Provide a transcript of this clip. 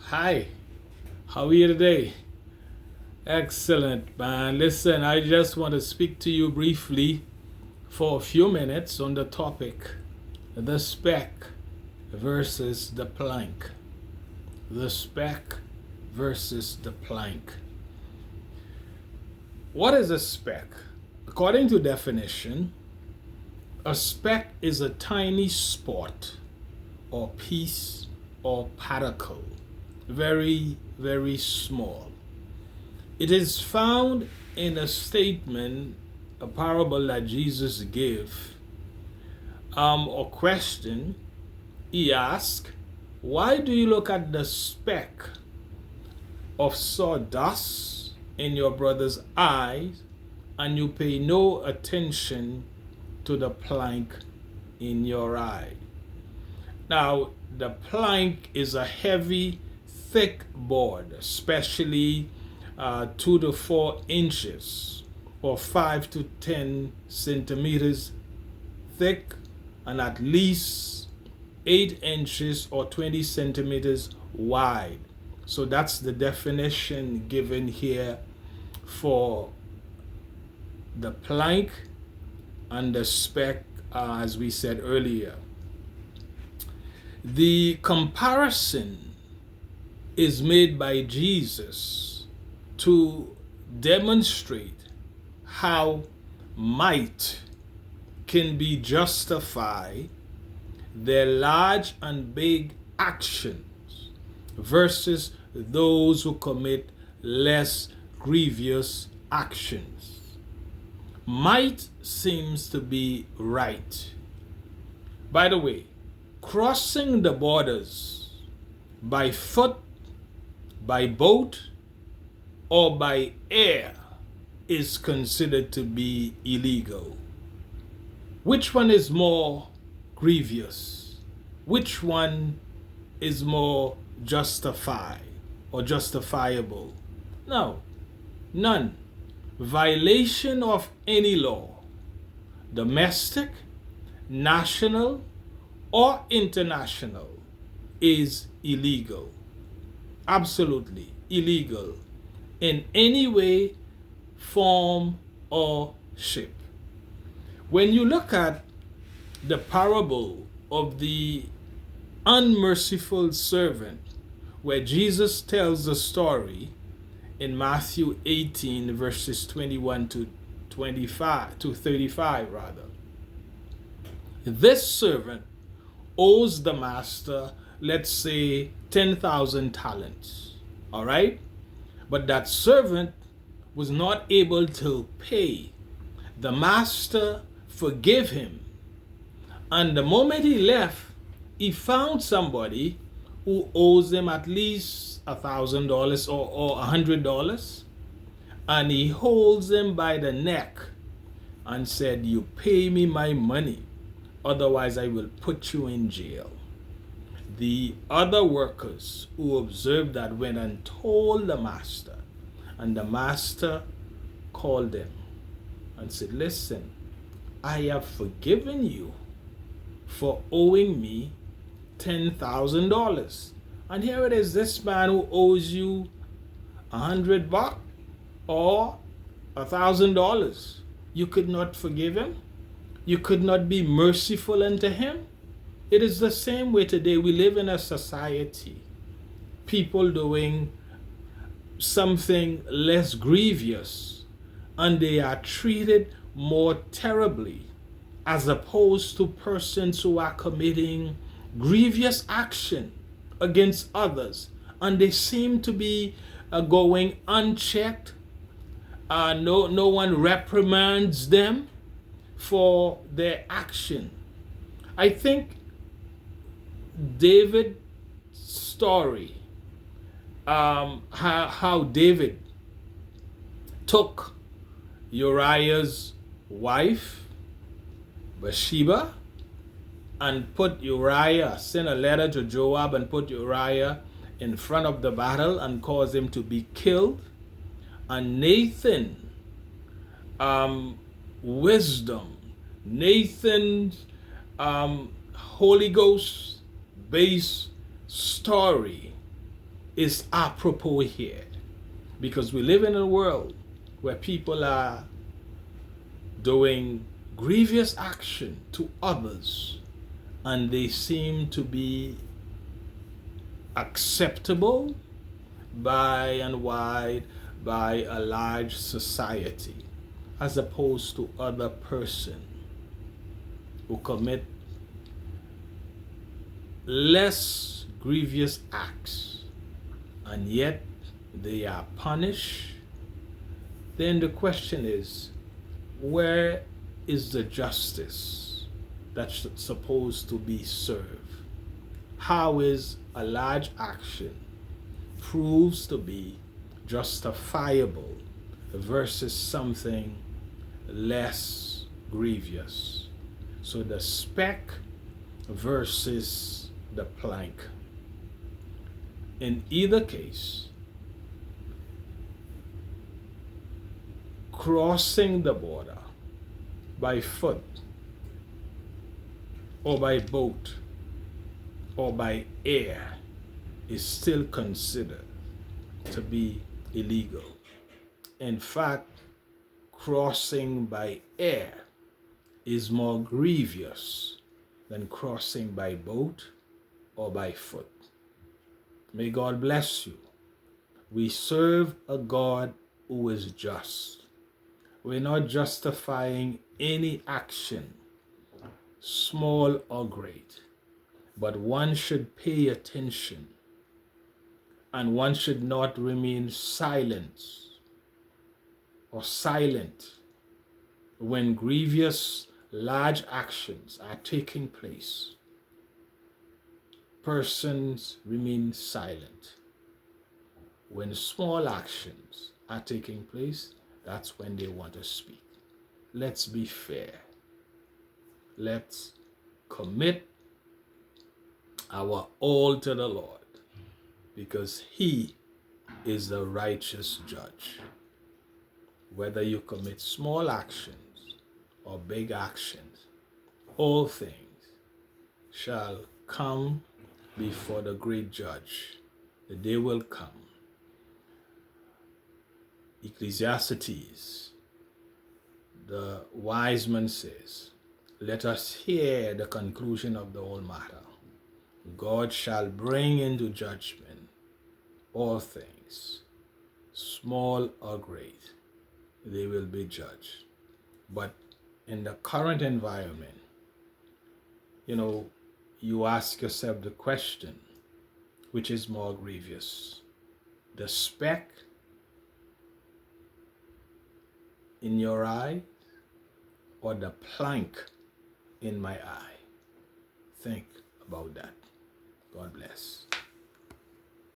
Hi, how are you today? Excellent, man. Listen, I just want to speak to you briefly for a few minutes on the topic the speck versus the plank. The speck versus the plank. What is a speck? According to definition, a speck is a tiny spot or piece or particle, very, very small. It is found in a statement, a parable that Jesus gave, or question. He asked, why do you look at the speck of sawdust in your brother's eyes and you pay no attention to the plank in your eye? Now, the plank is a heavy, thick board, especially 2 to 4 inches or 5 to 10 centimeters thick, and at least 8 inches or 20 centimeters wide. So that's the definition given here for the plank and the speck, as we said earlier. The comparison is made by Jesus to demonstrate how might can be justified their large and big actions versus those who commit less grievous actions. Might seems to be right. By the way, crossing the borders by foot, by boat, or by air is considered to be illegal. Which one is more grievous? Which one is more justified or justifiable? No, none. Violation of any law, domestic, national, or international, is illegal. Absolutely illegal in any way, form, or shape. When you look at the parable of the unmerciful servant, where Jesus tells the story in Matthew 18 verses 21 to 35 rather. This servant owes the master, let's say, 10,000 talents. All right? But that servant was not able to pay. The master forgave him. And the moment he left, he found somebody who owes him at least $1,000 or $100. And he holds him by the neck and said, you pay me my money, otherwise I will put you in jail. The other workers who observed that went and told the master, and the master called them and said, listen, I have forgiven you for owing me $10,000. And here it is, this man who owes you $100 or $1,000. You could not forgive him? You could not be merciful unto him? It is the same way today. We live in a society, people doing something less grievous, and they are treated more terribly, as opposed to persons who are committing grievous action against others, and they seem to be going unchecked. No one reprimands them for their action. I think David's story, how David took Uriah's wife, Bathsheba, and put Uriah, sent a letter to Joab and put Uriah in front of the battle and caused him to be killed. And Nathan, wisdom, Nathan's Holy Ghost based story is apropos here, because we live in a world where people are doing grievous action to others, and they seem to be acceptable by and wide by a large society, as opposed to other person who commit less grievous acts, and yet they are punished. Then the question is, where is the justice that's supposed to be served? How is a large action proves to be justifiable versus something less grievous? So the speck versus the plank. In either case, crossing the border by foot or by boat or by air is still considered to be illegal. In fact, crossing by air is more grievous than crossing by boat or by foot. May God bless you. We serve a God who is just. We're not justifying any action, small or great, but one should pay attention, and one should not remain silent when grievous large actions are taking place. Persons remain silent. When small actions are taking place, that's when they want to speak. Let's be fair. Let's commit our all to the Lord, because He is the righteous judge. Whether you commit small actions or big actions, all things shall come before the great judge. The day will come. Ecclesiastes, the wise man says, let us hear the conclusion of the whole matter. God shall bring into judgment all things, small or great, they will be judged. But in the current environment, you ask yourself the question, which is more grievous? The speck in your eye or the plank in my eye? Think about that. God bless.